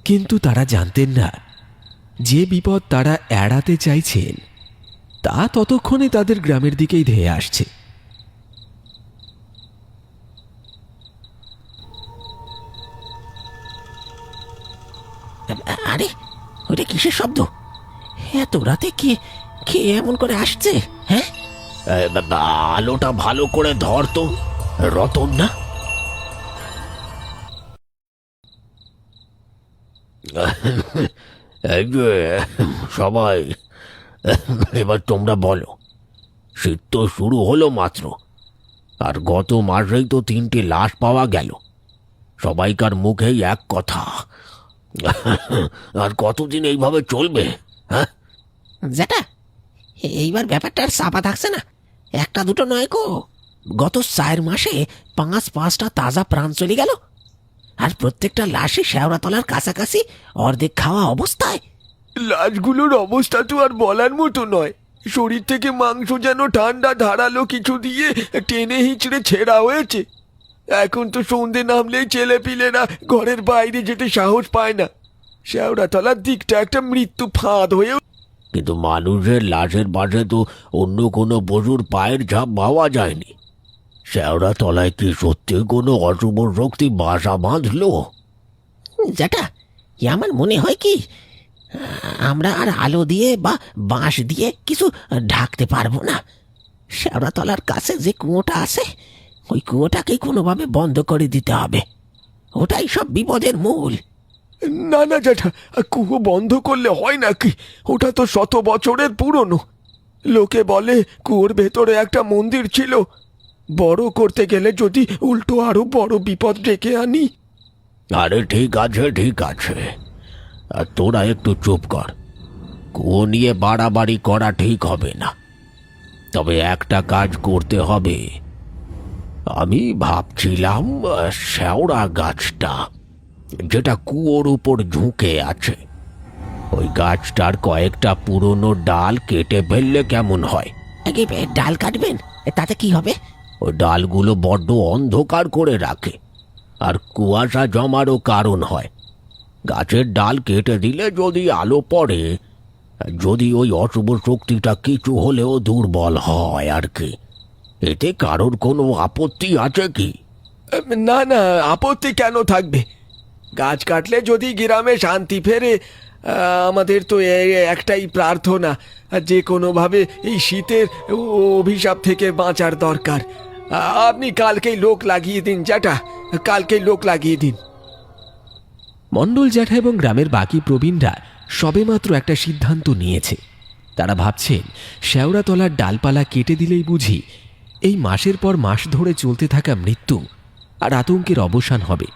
কিন্তু তারা জানতেন না যে বিপদ তারা এড়াতে চাইছেন তা ততক্ষণে তাদের গ্রামের দিকেই ধেয়ে আসছে। আরে ওটা কিসের শব্দ? এত রাতে কে কে এমন করে আসছে? হ্যাঁ, আলোটা ভালো করে ধর তো, রতন না? সবাই এবার তোমরা বলো, শীত তো শুরু হলো মাত্র, আর গত মাসেই তো 3টে লাশ পাওয়া গেল। সবাইকার মুখেই এক কথা, আর কতদিন এইভাবে চলবে? হ্যাঁ যেটা এইবার ব্যাপারটা আর চাপা থাকছে না। একটা দুটো নয় গো, গত 4 মাসে 5-5টা তাজা প্রাণ চলে গেল, আর প্রত্যেকটা লাশই শেওড়াতলার কাছাকাছি অর্ধেক খাওয়া অবস্থায়। লাশগুলোর অবস্থা তো আর বলার মতো নয়। শরীর থেকে মাংস যেন ঠান্ডা ধারালো কিছু দিয়ে টেনে হিঁচড়ে ছেঁড়া হয়েছে। এখন তো সন্ধে নামলেই ছেলেপিলেরা ঘরের বাইরে যেতে সাহস পায় না। শেওড়াতলার দিকটা একটা মৃত্যু ফাঁদ হয়েও। কিন্তু মানুষের লাশের পাশে তো অন্য কোনো পশুর পায়ের ছাপ পাওয়া যায়নি। শেওড়াতলায় কি সত্যি কোনো অশুভ শক্তি বাসা বাঁধলো? যেটা আমার মনে হয় কি, আমরা আর আলো দিয়ে বা বাঁশ দিয়ে কিছু ঢাকতে পারবো না। শেওড়াতলার কাছে যে কুয়োটা আছে, ওই কুয়োটাকেই কোনোভাবে বন্ধ করে দিতে হবে। ওটাই সব বিপদের মূল। না না জ্যাঠা, কুয়ো বন্ধ করলে হয় নাকি? ওটা তো 100 বছরের পুরনো। লোকে বলে কুয়োর ভেতরে একটা মন্দির ছিল। বড় করতে গেলে যদি উল্টো আরো বড় বিপদ ডেকে আনি। আরে ঠিক আছে ঠিক আছে, আর তোরা একটু চুপ কর। কুয়ো নিয়ে বাড়াবাড়ি করা ঠিক হবে না, তবে একটা কাজ করতে হবে। আমি ভাবছিলাম শেওড়া গাছটা যেটা কুয়োর উপর ঝুঁকে আছে, ওই গাছটার কয়েকটা পুরনো ডাল কেটে ফেললে কেমন হয়? ডাল কাটবেন? তাতে কি হবে? ওই ডালগুলো বড্ড অন্ধকার করে রাখে, আর কুয়াশা জমারও কারণ হয়। গাছের ডাল কেটে দিলে যদি আলো পড়ে, যদি ওই অশুভ শক্তিটা কিছু হলেও দুর্বল হয় আর কি। এতে কারোর কোনো আপত্তি আছে কি? না না, আপত্তি কেন থাকবে? গাছ কাটলে যদি গ্রামে শান্তি ফেরে, আমাদের তো একটাই প্রার্থনা, যে কোনোভাবে এই শীতের অভিশাপ থেকে বাঁচার দরকার। আপনি কালকেই লোক লাগিয়ে দিন জ্যাঠা, কালকেই লোক লাগিয়ে দিন। মণ্ডল জ্যাঠা এবং গ্রামের বাকি প্রবীণরা সবেমাত্র একটা সিদ্ধান্ত নিয়েছে। তারা ভাবছেন শেওড়াতলার ডালপালা কেটে দিলেই বুঝি এই মাসের পর মাস ধরে চলতে থাকা মৃত্যু আর আতঙ্কের অবসান হবে।